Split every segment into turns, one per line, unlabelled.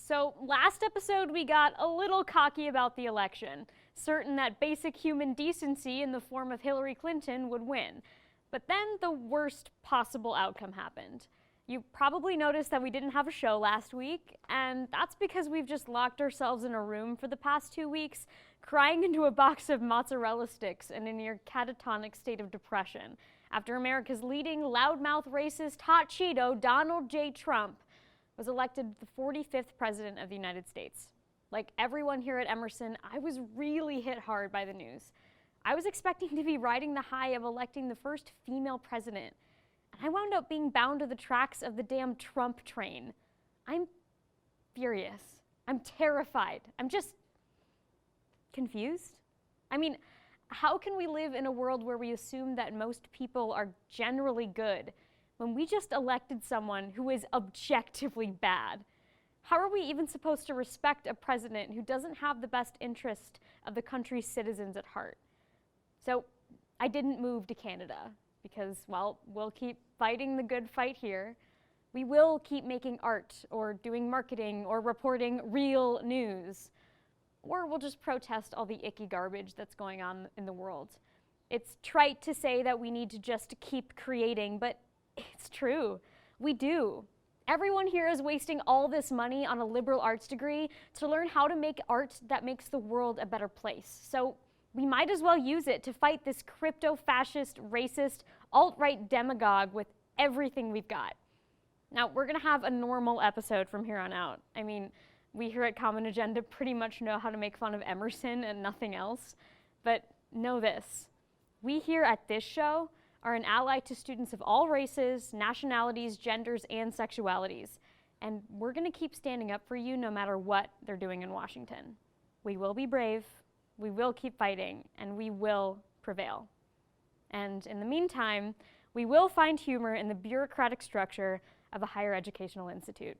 So last episode we got a little cocky about the election, certain that basic human decency in the form of Hillary Clinton would win. But then the worst possible outcome happened. You probably noticed that we didn't have a show last week, and that's because we've just locked ourselves in a room for the past 2 weeks, crying into a box of mozzarella sticks in a near catatonic state of depression, after America's leading loudmouth racist hot Cheeto, Donald J. Trump, was elected the 45th president of the United States. Like everyone here at Emerson, I was really hit hard by the news. I was expecting to be riding the high of electing the first female president, and I wound up being bound to the tracks of the damn Trump train. I'm furious. I'm terrified. I'm just confused. I mean, how can we live in a world where we assume that most people are generally good when we just elected someone who is objectively bad? How are we even supposed to respect a president who doesn't have the best interest of the country's citizens at heart? So I didn't move to Canada because, well, we'll keep fighting the good fight here. We will keep making art or doing marketing or reporting real news. Or we'll just protest all the icky garbage that's going on in the world. It's trite to say that we need to just keep creating, but it's true. We do. Everyone here is wasting all this money on a liberal arts degree to learn how to make art that makes the world a better place. So we might as well use it to fight this crypto-fascist, racist, alt-right demagogue with everything we've got. Now, we're gonna have a normal episode from here on out. I mean, we here at Common Agenda pretty much know how to make fun of Emerson and nothing else. But know this, we here at this show are an ally to students of all races, nationalities, genders, and sexualities. And we're gonna keep standing up for you no matter what they're doing in Washington. We will be brave, we will keep fighting, and we will prevail. And in the meantime, we will find humor in the bureaucratic structure of a higher educational institute.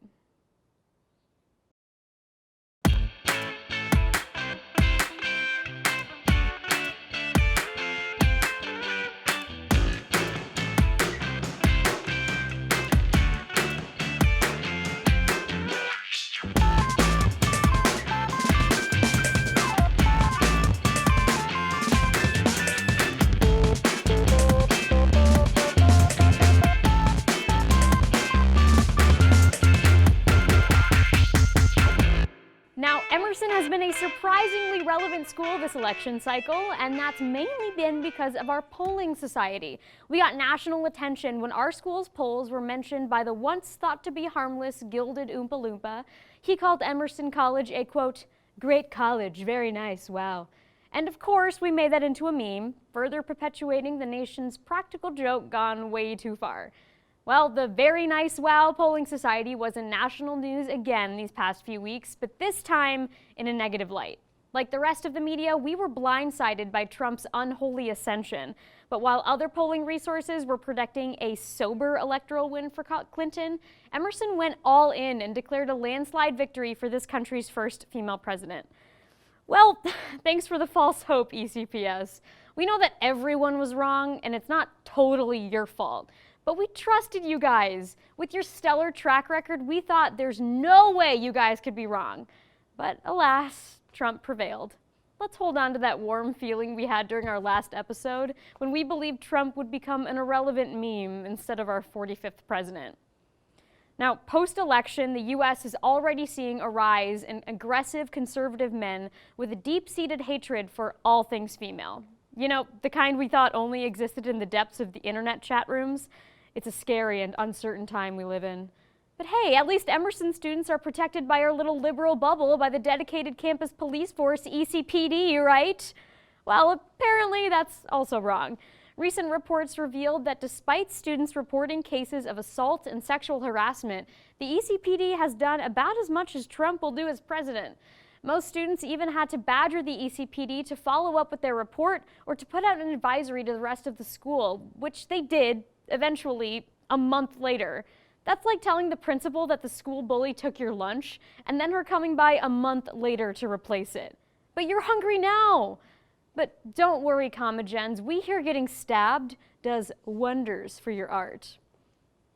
Emerson has been a surprisingly relevant school this election cycle, and that's mainly been because of our polling society. We got national attention when our school's polls were mentioned by the once thought to be harmless gilded Oompa Loompa. He called Emerson College a, quote, great college, very nice, wow. And of course, we made that into a meme, further perpetuating the nation's practical joke gone way too far. Well, the Very Nice Wow Polling Society was in national news again these past few weeks, but this time in a negative light. Like the rest of the media, we were blindsided by Trump's unholy ascension. But while other polling resources were predicting a sober electoral win for Clinton, Emerson went all in and declared a landslide victory for this country's first female president. Well, thanks for the false hope, ECPS. We know that everyone was wrong, and it's not totally your fault. But we trusted you guys. With your stellar track record, we thought there's no way you guys could be wrong. But alas, Trump prevailed. Let's hold on to that warm feeling we had during our last episode when we believed Trump would become an irrelevant meme instead of our 45th president. Now, post-election, the U.S. is already seeing a rise in aggressive conservative men with a deep-seated hatred for all things female. You know, the kind we thought only existed in the depths of the internet chat rooms. It's a scary and uncertain time we live in. But hey, at least Emerson students are protected by our little liberal bubble by the dedicated campus police force, ECPD, right? Well, apparently that's also wrong. Recent reports revealed that despite students reporting cases of assault and sexual harassment, the ECPD has done about as much as Trump will do as president. Most students even had to badger the ECPD to follow up with their report or to put out an advisory to the rest of the school, which they did eventually a month later. That's like telling the principal that the school bully took your lunch and then her coming by a month later to replace it. But you're hungry now. But don't worry, Comma Gens, we here getting stabbed does wonders for your art.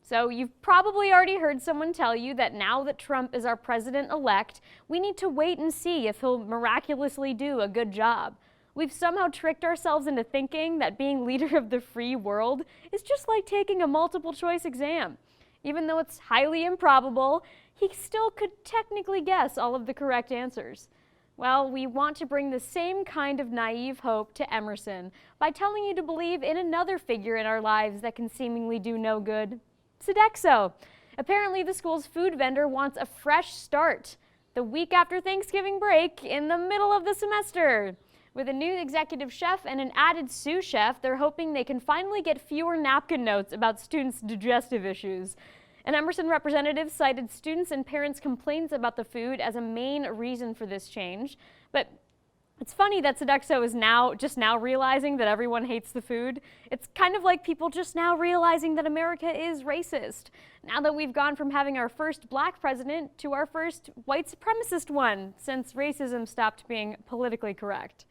So you've probably already heard someone tell you that now that Trump is our president-elect, we need to wait and see if he'll miraculously do a good job. We've somehow tricked ourselves into thinking that being leader of the free world is just like taking a multiple-choice exam. Even though it's highly improbable, he still could technically guess all of the correct answers. Well, we want to bring the same kind of naive hope to Emerson by telling you to believe in another figure in our lives that can seemingly do no good. Sodexo. Apparently the school's food vendor wants a fresh start the week after Thanksgiving break in the middle of the semester. With a new executive chef and an added sous chef, they're hoping they can finally get fewer napkin notes about students' digestive issues. An Emerson representative cited students' and parents' complaints about the food as a main reason for this change. But it's funny that Sodexo is just now realizing that everyone hates the food. It's kind of like people just now realizing that America is racist. Now that we've gone from having our first black president to our first white supremacist one, since racism stopped being politically correct.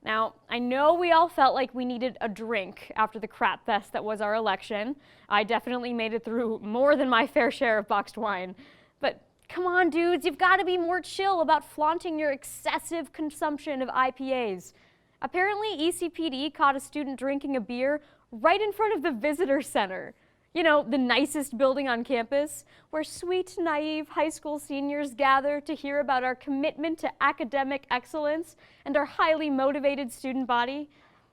Now, I know we all felt like we needed a drink after the crap fest that was our election. I definitely made it through more than my fair share of boxed wine. But come on, dudes, you've got to be more chill about flaunting your excessive consumption of IPAs. Apparently, ECPD caught a student drinking a beer right in front of the visitor center. You know, the nicest building on campus, where sweet, naive high school seniors gather to hear about our commitment to academic excellence and our highly motivated student body.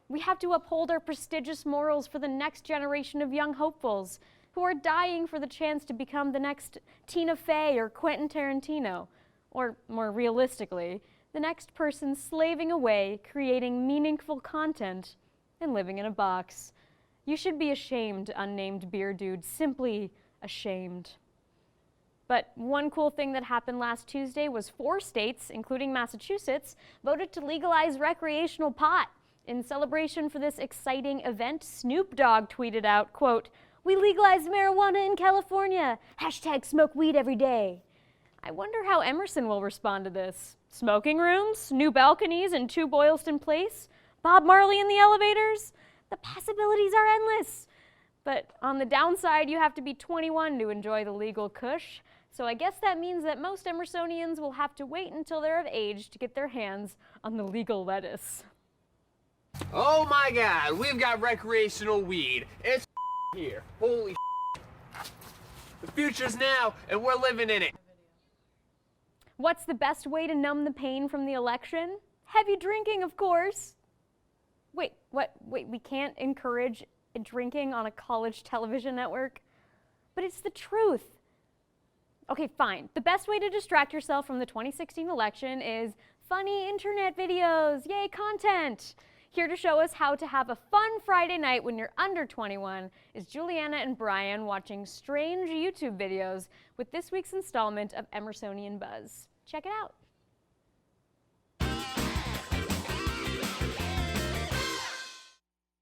We have to uphold our prestigious morals for the next generation of young hopefuls who are dying for the chance to become the next Tina Fey or Quentin Tarantino, or more realistically, the next person slaving away, creating meaningful content, and living in a box. You should be ashamed, unnamed beer dude, simply ashamed. But one cool thing that happened last Tuesday was 4 states, including Massachusetts, voted to legalize recreational pot. In celebration for this exciting event, Snoop Dogg tweeted out, quote, "We legalized marijuana in California. Hashtag smoke weed every day." I wonder how Emerson will respond to this. Smoking rooms, new balconies in 2 Boylston Place, Bob Marley in the elevators? The possibilities are endless. But on the downside, you have to be 21 to enjoy the legal kush. So I guess that means that most Emersonians will have to wait until they're of age to get their hands on the legal lettuce.
Oh my God, we've got recreational weed. It's here. Holy The future's now, and we're living in it.
What's the best way to numb the pain from the election? Heavy drinking, of course. Wait, what? Wait, we can't encourage drinking on a college television network? But it's the truth. Okay, fine. The best way to distract yourself from the 2016 election is funny internet videos. Yay, content! Here to show us how to have a fun Friday night when you're under 21 is Juliana and Brian watching strange YouTube videos with this week's installment of Emersonian Buzz. Check it out.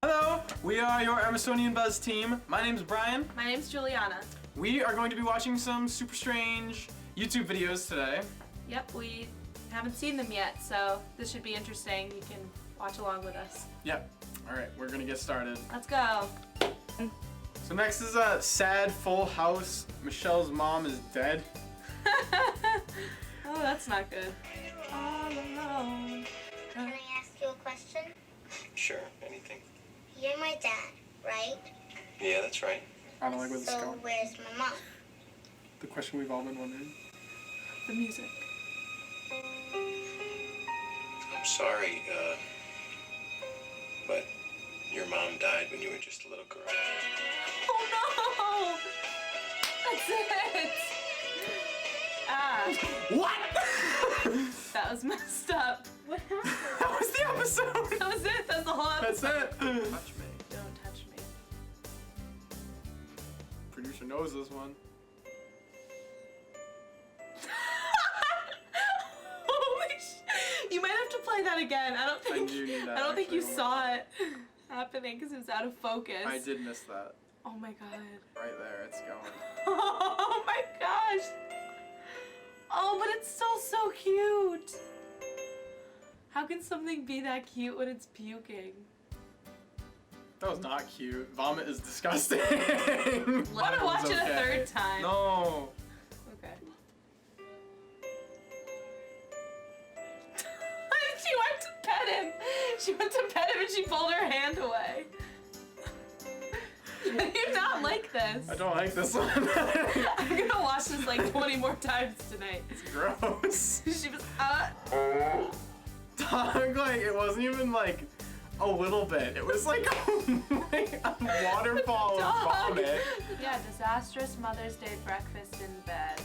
Hello, we are your Emersonian Buzz team. My name's Brian.
My name's Juliana.
We are going to be watching some super strange YouTube videos today.
Yep, we haven't seen them yet, so this should be interesting. You can watch along with us.
Yep. Alright, we're gonna get started.
Let's go.
So next is a sad full house. Michelle's mom is dead.
Oh, that's not good. All alone.
Can I ask you a question?
Sure, anything.
You're my dad, right?
Yeah, that's right.
I don't like where this is
So
going.
where's my mom?
The question we've all been wondering.
The music.
I'm sorry, but your mom died when you were just a little girl.
Oh no! That's it! Ah,
What?
that was messed up.
What happened?
That was the episode!
That was it. That's the whole
That's
episode.
it! Touch me.
Don't touch me.
Producer knows this one.
Holy sh! You might have to play that again. I don't think.
do need that,
I don't think you
actually.
saw it happening because it was out of focus.
I did miss that.
Oh my god.
Right there, it's going.
Oh my gosh. Oh, but it's still so cute. How can something be that cute when it's puking?
That was not cute. Vomit is disgusting.
Want to watch it a third time?
No.
Okay. She went to pet him. She went to pet him and she pulled her hand away. I do not like this.
I don't like this one.
I'm gonna watch this like 20 more times tonight.
It's gross.
She was,
Dog, like, it wasn't even like a little bit. It was like a waterfall of
Dog.
vomit.
Yeah, disastrous Mother's Day breakfast in bed.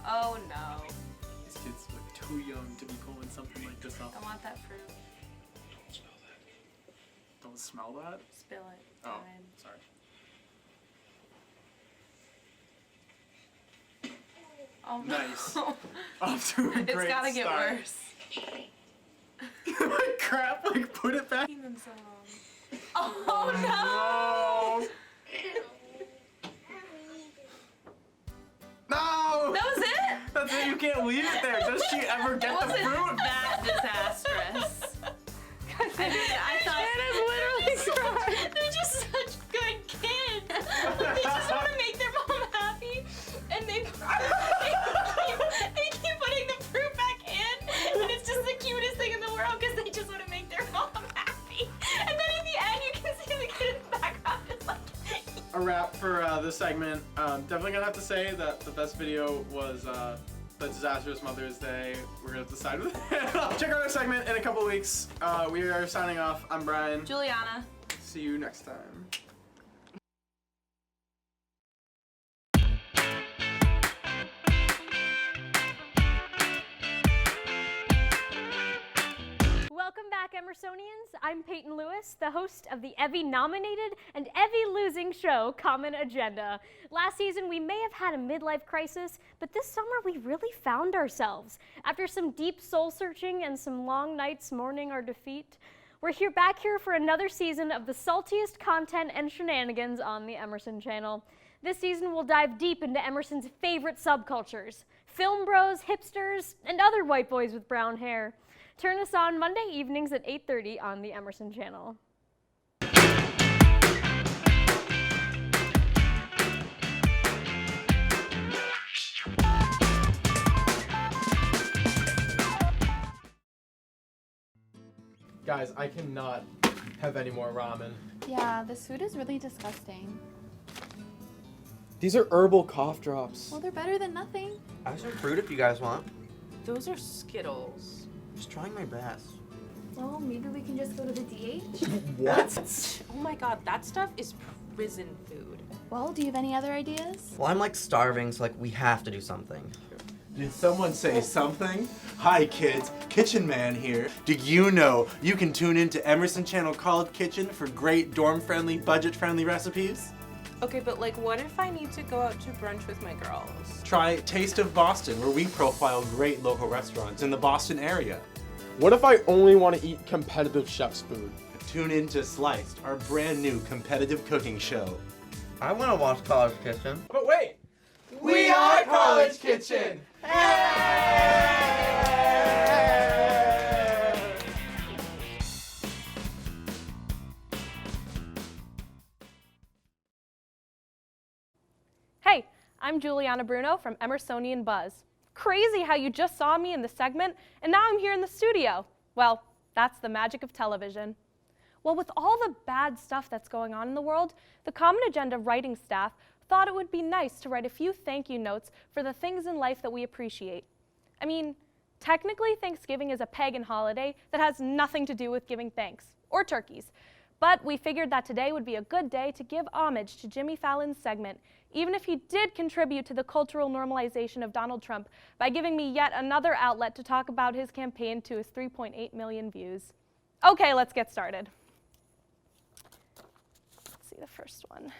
Oh no.
These kids look too young to be pulling something like this
I
off.
want that fruit.
Don't smell that?
Spill it.
Oh,
Fine.
sorry.
Oh no.
Nice. Off to a great
It's gotta get
start.
worse.
Like crap, like put it back.
Taking them so long. Oh no!
No!
That was it?
That's it, you can't leave it there. Does she ever
It
get the
wasn't
fruit?
that disastrous. I thought they're just such good kids. They just want to make their mom happy, and they keep putting the fruit back in, and it's just the cutest thing in the world because they just want to make their mom happy. And then at the end, you can see the kid in the background is like.
A wrap for this segment. Definitely gonna have to say that the best video was the disastrous Mother's Day. We're gonna decide with it. Check out our segment in a couple weeks. We are signing off. I'm Brian.
Juliana.
See you next time.
Welcome back, Emersonians. I'm Peyton Lewis, the host of the Evie-nominated and Evie-losing show, Common Agenda. Last season, we may have had a midlife crisis, but this summer we really found ourselves. After some deep soul-searching and some long nights mourning our defeat, we're back here for another season of the saltiest content and shenanigans on the Emerson Channel. This season, we'll dive deep into Emerson's favorite subcultures: film bros, hipsters, and other white boys with brown hair. Turn us on Monday evenings at 8:30 on the Emerson Channel.
Guys, I cannot have any more ramen.
Yeah, this food is really disgusting.
These are herbal cough drops.
Well, they're better than nothing.
I have some fruit if you guys want.
Those are Skittles.
Just trying my best.
Well, maybe we can just go to the DH.
What?
Oh my god, that stuff is prison food.
Well, do you have any other ideas?
Well, I'm like starving, so like we have to do something.
Did someone say something? Hi kids, Kitchen Man here. Do you know you can tune into Emerson Channel Called Kitchen for great dorm-friendly, budget-friendly recipes?
Okay, but like what if I need to go out to brunch with my girls?
Try Taste of Boston, where we profile great local restaurants in the Boston area.
What if I only want to eat competitive chef's food?
Tune in to Sliced, our brand new competitive cooking show.
I want to watch College Kitchen.
But wait!
We are College Kitchen!
Hey, I'm Juliana Bruno from Emersonian Buzz. Crazy how you just saw me in the segment and now I'm here in the studio. Well, that's the magic of television. Well, with all the bad stuff that's going on in the world, the Common Agenda writing staff thought it would be nice to write a few thank you notes for the things in life that we appreciate. I mean, technically Thanksgiving is a pagan holiday that has nothing to do with giving thanks, or turkeys. But we figured that today would be a good day to give homage to Jimmy Fallon's segment, even if he did contribute to the cultural normalization of Donald Trump by giving me yet another outlet to talk about his campaign to his 3.8 million views. Okay, let's get started. Let's see the first one.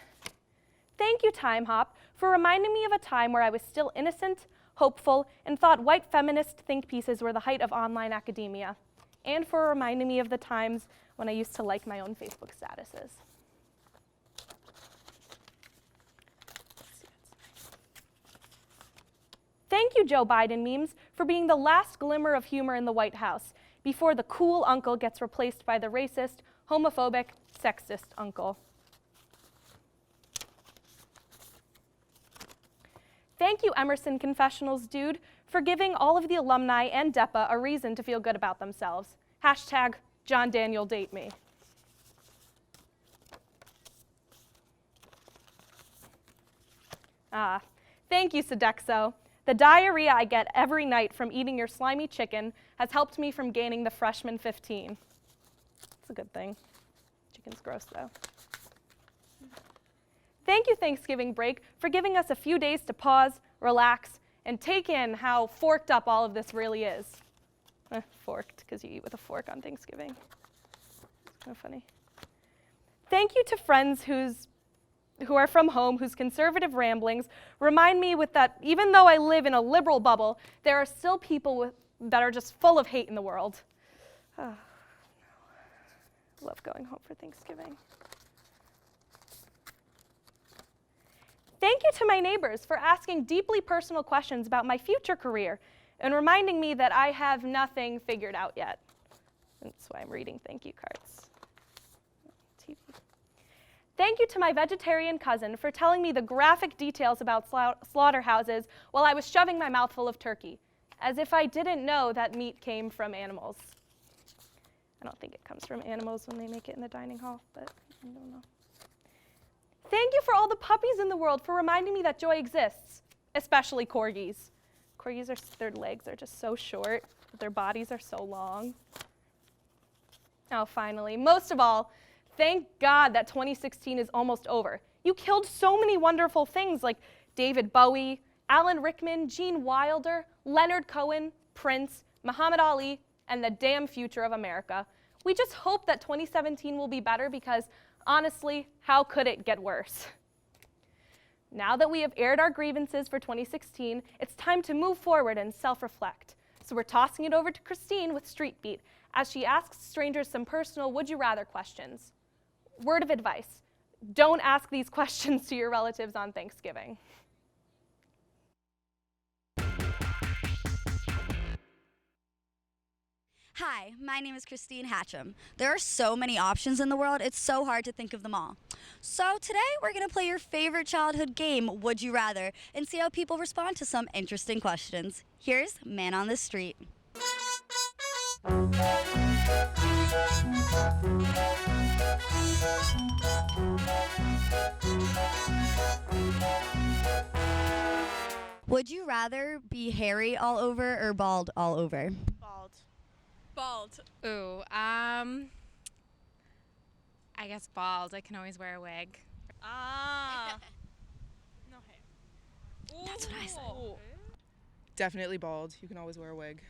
Thank you, Time Hop, for reminding me of a time where I was still innocent, hopeful, and thought white feminist think pieces were the height of online academia, and for reminding me of the times when I used to like my own Facebook statuses. Thank you, Joe Biden memes, for being the last glimmer of humor in the White House before the cool uncle gets replaced by the racist, homophobic, sexist uncle. Thank you, Emerson Confessionals dude, for giving all of the alumni and DEPA a reason to feel good about themselves. Hashtag John Daniel date me. Thank you, Sodexo. The diarrhea I get every night from eating your slimy chicken has helped me from gaining the freshman 15. It's a good thing. Chicken's gross, though. Thank you, Thanksgiving break, for giving us a few days to pause, relax, and take in how forked up all of this really is. Forked, because you eat with a fork on Thanksgiving. It's kind of funny. Thank you to friends who are from home, whose conservative ramblings remind me that even though I live in a liberal bubble, there are still people that are just full of hate in the world. Oh, no. I love going home for Thanksgiving. Thank you to my neighbors for asking deeply personal questions about my future career and reminding me that I have nothing figured out yet. That's why I'm reading thank you cards. TV. Thank you to my vegetarian cousin for telling me the graphic details about slaughterhouses while I was shoving my mouth full of turkey, as if I didn't know that meat came from animals. I don't think it comes from animals when they make it in the dining hall, but I don't know. Thank you for all the puppies in the world for reminding me that joy exists, especially corgis. Corgis, their legs are just so short, but their bodies are so long. Oh, finally, most of all, thank God that 2016 is almost over. You killed so many wonderful things like David Bowie, Alan Rickman, Gene Wilder, Leonard Cohen, Prince, Muhammad Ali, and the damn future of America. We just hope that 2017 will be better because, honestly, how could it get worse? Now that we have aired our grievances for 2016, it's time to move forward and self-reflect. So we're tossing it over to Christine with Street Beat as she asks strangers some personal would-you-rather questions. Word of advice, don't ask these questions to your relatives on Thanksgiving.
Hi, my name is Christine Hatcham. There are so many options in the world, it's so hard to think of them all. So today we're going to play your favorite childhood game, Would You Rather, and see how people respond to some interesting questions. Here's Man on the Street. Would you rather be hairy all over or bald all over?
Bald. Bald.
Ooh, I guess bald. I can always wear a wig.
Ah. No hair.
That's what I said.
Definitely bald. You can always wear a wig.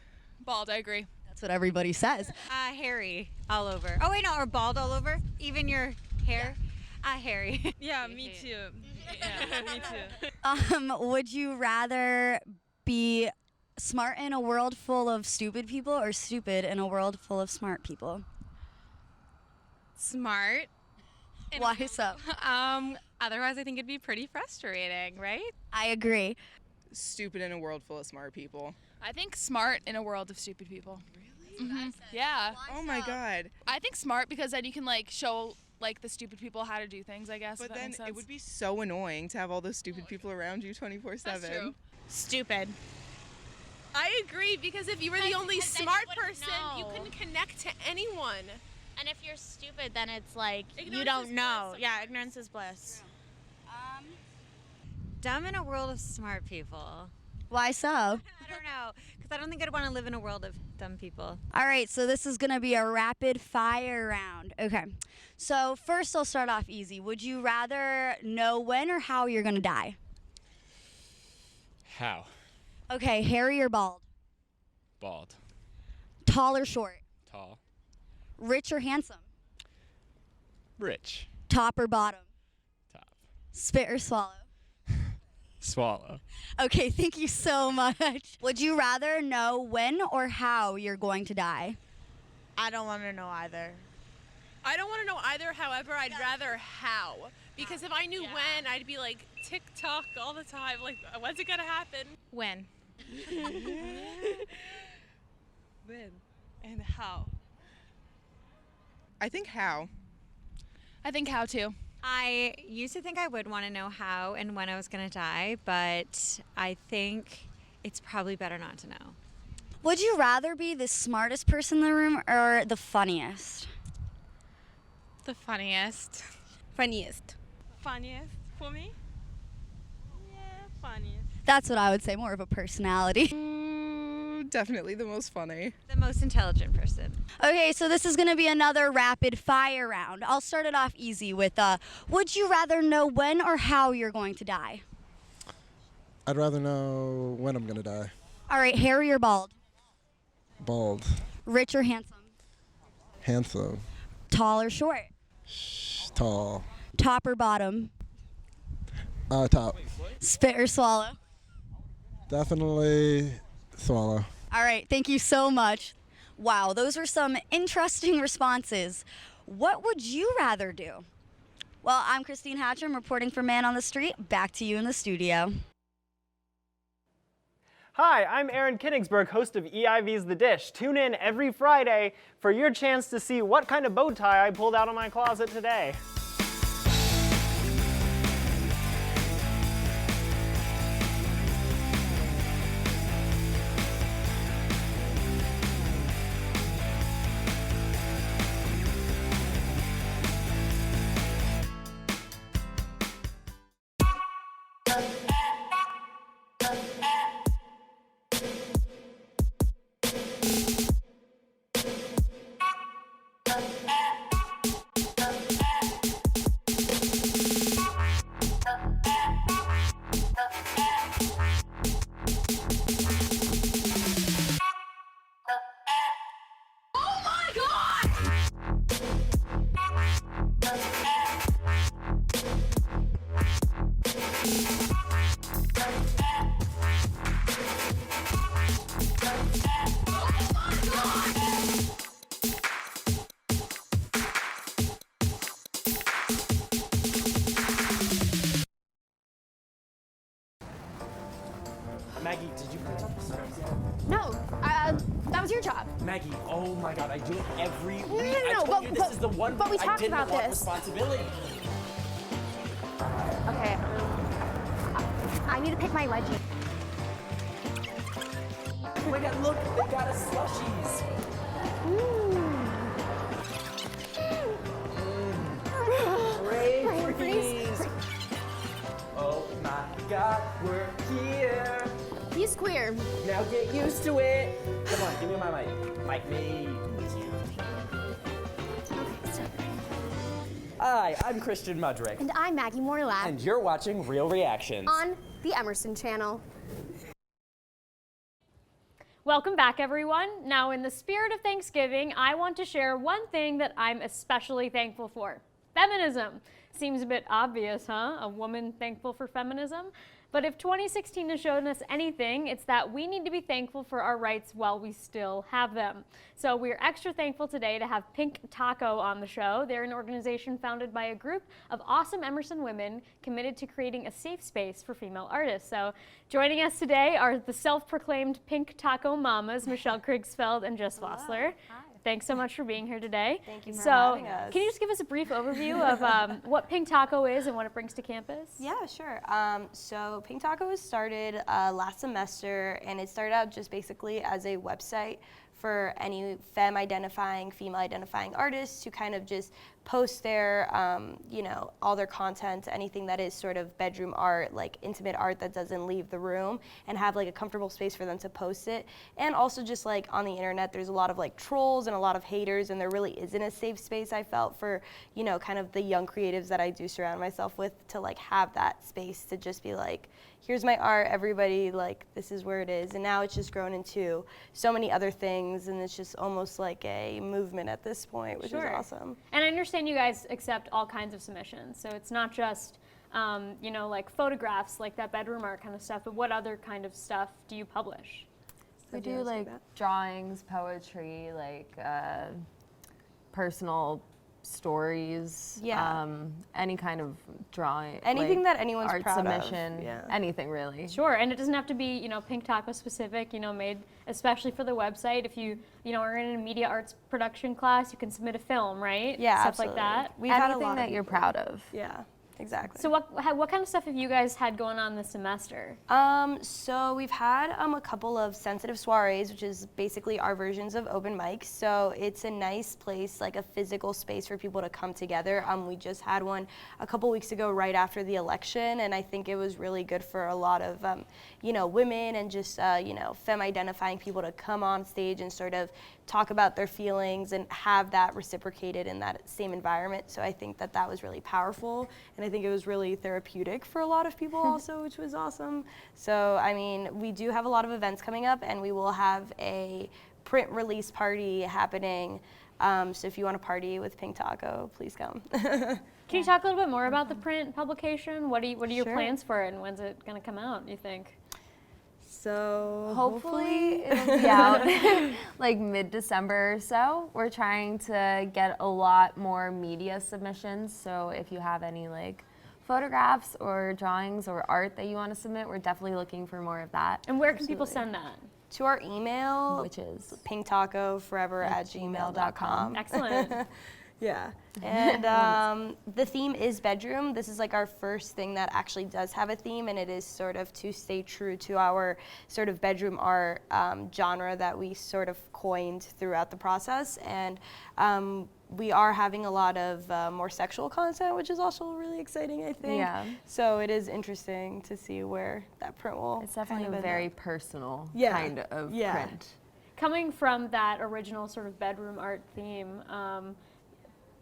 Bald, I agree.
That's what everybody says.
Hairy all over. Oh wait, no, or bald all over? Even your hair? Hairy.
Yeah, me too. Yeah, me too.
Would you rather be smart in a world full of stupid people or stupid in a world full of smart people?
Smart.
Why so?
Otherwise I think it'd be pretty frustrating, right?
I agree.
Stupid in a world full of smart people.
I think smart in a world of stupid people. Really? Mm-hmm. Yeah.
Oh my god.
I think smart because then you can like show like the stupid people how to do things, I guess.
But
if that
then
makes sense.
it would be so annoying to have all those stupid people around you 24/7.
That's true.
Stupid.
I agree because if you were the only smart person, you
know.
couldn't connect to anyone.
And if you're stupid, then it's like
Ignorance
you don't
is
know.
bliss.
Yeah, ignorance is bliss.
Dumb in a world of smart people.
Why so?
I don't know, because I don't think I'd want to live in a world of dumb people.
All right, so this is going to be a rapid fire round. Okay, so first I'll start off easy. Would you rather know when or how you're going to die?
How?
Okay, hairy or bald?
Bald.
Tall or short?
Tall.
Rich or handsome?
Rich.
Top or bottom?
Top.
Spit or swallow?
Swallow.
Okay, thank you so much. Would you rather know when or how you're going to die?
I don't want to know either.
I don't want to know either, however, I'd rather how. Because if I knew when, I'd be like tick-tock all the time. Like, when's it gonna happen?
When?
When? And how?
I think how.
I think how too.
I used to think I would want to know how and when I was going to die, but I think it's probably better not to know.
Would you rather be the smartest person in the room or the funniest?
The funniest.
Funniest. Funniest for me? Yeah, funniest.
That's what I would say, more of a personality.
Definitely the most funny.
The most intelligent person.
Okay, so this is gonna be another rapid fire round. I'll start it off easy with, would you rather know when or how you're going to die?
I'd rather know when I'm gonna die.
All right, hairy or bald?
Bald.
Rich or handsome?
Handsome.
Tall or short?
Tall.
Top or bottom?
Top.
Spit or swallow?
Definitely swallow.
All right, thank you so much. Wow, those were some interesting responses. What would you rather do? Well, I'm Christine Hatcham reporting for Man on the Street. Back to you in the studio.
Hi, I'm Aaron Kinigsberg, host of EIV's The Dish. Tune in every Friday for your chance to see what kind of bow tie I pulled out of my closet today.
Maggie, did you pick up the scripts yet?
No, that was your job.
Maggie, oh my god, I do it every week.
No,
I told
but,
you this is the one
but we
week I
talked
didn't
about
want
this.
responsibility.
Okay, I need to pick my wedgie.
Oh my god, look, they got us slushies. Freeze. Oh my god, we're here.
He's queer.
Now get used to it. Come on, give me my mic. Mic me. Hi, I'm Christian Mudrick.
And I'm Maggie Morlap.
And you're watching Real Reactions.
On the Emerson channel.
Welcome back, everyone. Now, in the spirit of Thanksgiving, I want to share one thing that I'm especially thankful for. Feminism. Seems a bit obvious, huh? A woman thankful for feminism? But if 2016 has shown us anything, it's that we need to be thankful for our rights while we still have them. So we're extra thankful today to have Pink Taco on the show. They're an organization founded by a group of awesome Emerson women committed to creating a safe space for female artists. So joining us today are the self-proclaimed Pink Taco Mamas, Michelle Krigsfeld and Jess Vossler. Hi. Thanks so much for being here today.
Thank you for having us.
Can you just give us a brief overview of what Pink Taco is and what it brings to campus?
Yeah, sure. So Pink Taco was started last semester, and it started out just basically as a website for any femme-identifying, female-identifying artists to kind of just post their, all their content, anything that is sort of bedroom art, like intimate art that doesn't leave the room, and have like a comfortable space for them to post it. And also just like on the internet, there's a lot of like trolls and a lot of haters, and there really isn't a safe space, I felt, for, kind of the young creatives that I do surround myself with to like have that space to just be like, here's my art, everybody, like, this is where it is. And now it's just grown into so many other things, and it's just almost like a movement at this point, which is awesome.
And I understand you guys accept all kinds of submissions, so it's not just, like photographs, like that bedroom art kind of stuff, but what other kind of stuff do you publish?
We do like drawings, poetry, like personal
stories,
Yeah.
any kind of drawing,
Anything
like
that anyone's
art
proud of,
submission,
yeah.
anything really.
Sure, and it doesn't have to be, you know, Pink Taco specific, you know, made especially for the website. If you know, are in a media arts production class, you can submit a film, right?
Yeah,
Stuff
absolutely.
like that.
We've had a
Anything
lot
that
of
you're
people.
proud of.
Yeah, exactly.
So what kind of stuff have you guys had going on this semester?
So we've had a couple of sensitive soirees, which is basically our versions of open mics. So it's a nice place, like a physical space for people to come together. We just had one a couple weeks ago right after the election, and I think it was really good for a lot of, you know, women and just, you know, femme-identifying people to come on stage and sort of talk about their feelings and have that reciprocated in that same environment. So I think that that was really powerful, and I think it was really therapeutic for a lot of people also, which was awesome. So, I mean, we do have a lot of events coming up, and we will have a print release party happening. So if you want to party with Pink Taco, please come.
Can you talk a little bit more about the print publication? What are your
Sure.
plans for it, and when's it going to come out, you think?
So
Hopefully it'll be out like mid-December or so. We're trying to get a lot more media submissions, so if you have any like photographs or drawings or art that you want to submit, we're definitely looking for more of that.
And where can people send that?
To our email,
which is
pinktacoforever@gmail.com.
Excellent.
Yeah, and the theme is bedroom. This is like our first thing that actually does have a theme, and it is sort of to stay true to our sort of bedroom art genre that we sort of coined throughout the process. And we are having a lot of more sexual content, which is also really exciting, I think.
Yeah.
So it is interesting to see where that print will.
It's definitely
kind
a
of
very
end up.
personal
Yeah.
kind of print.
Coming from that original sort of bedroom art theme,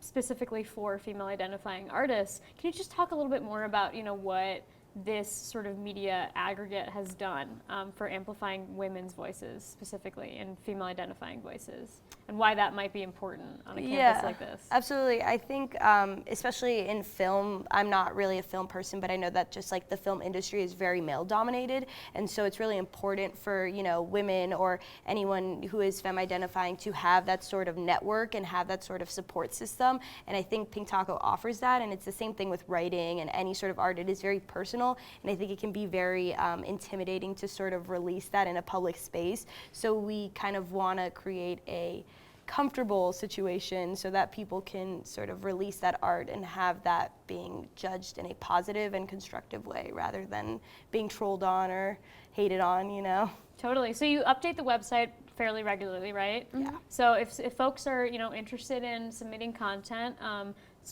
specifically for female identifying artists, can you just talk a little bit more about, you know, what this sort of media aggregate has done for amplifying women's voices specifically and female identifying voices, and why that might be important on a campus like this?
Absolutely. I think especially in film, I'm not really a film person, but I know that just like the film industry is very male dominated, and so it's really important for, you know, women or anyone who is femme identifying to have that sort of network and have that sort of support system, and I think Pink Taco offers that. And it's the same thing with writing and any sort of art. It is very personal, and I think it can be very intimidating to sort of release that in a public space. So we kind of want to create a comfortable situation so that people can sort of release that art and have that being judged in a positive and constructive way rather than being trolled on or hated on, you know?
Totally. So you update the website fairly regularly, right?
Yeah.
So if folks are, you know, interested in submitting content,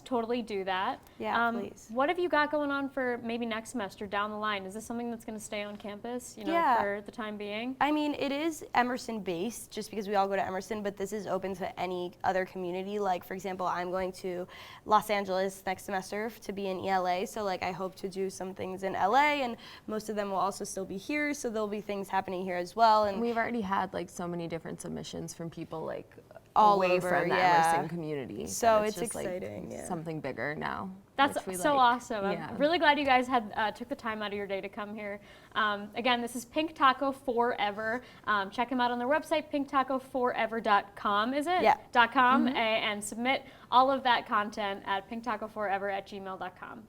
totally do that.
Yeah, please.
What have you got going on for maybe next semester down the line? Is this something that's going to stay on campus, you know,
Yeah.
for the time being?
I mean, it is Emerson based just because we all go to Emerson, but this is open to any other community. Like, for example, I'm going to Los Angeles next semester to be in ELA, so like I hope to do some things in LA, and most of them will also still be here, so there'll be things happening here as well. And
we've already had like so many different submissions from people like
all
away
over,
from the
yeah.
Emerson community.
So
that
it's
just, like,
exciting, yeah.
something bigger now.
That's
which we
so
like.
awesome.
Yeah.
I'm really glad you guys had took the time out of your day to come here. Again, this is Pink Taco Forever. Check them out on their website, pinktacoforever.com, is it?
Yeah.
.com,
Mhm.
and submit all of that content at pinktacoforever@gmail.com.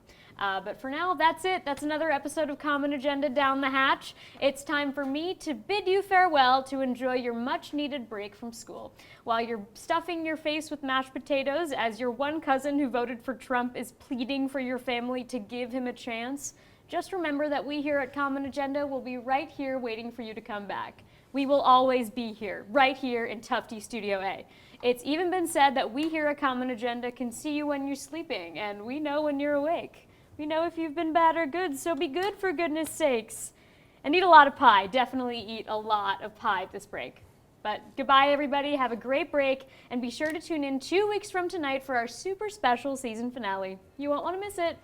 But for now, that's it. That's another episode of Common Agenda Down the Hatch. It's time for me to bid you farewell to enjoy your much-needed break from school. While you're stuffing your face with mashed potatoes as your one cousin who voted for Trump is pleading for your family to give him a chance, just remember that we here at Common Agenda will be right here waiting for you to come back. We will always be here, right here in Tufty Studio A. It's even been said that we here at Common Agenda can see you when you're sleeping, and we know when you're awake. We know if you've been bad or good, so be good for goodness sakes. And eat a lot of pie. Definitely eat a lot of pie this break. But goodbye, everybody. Have a great break. And be sure to tune in 2 weeks from tonight for our super special season finale. You won't want to miss it.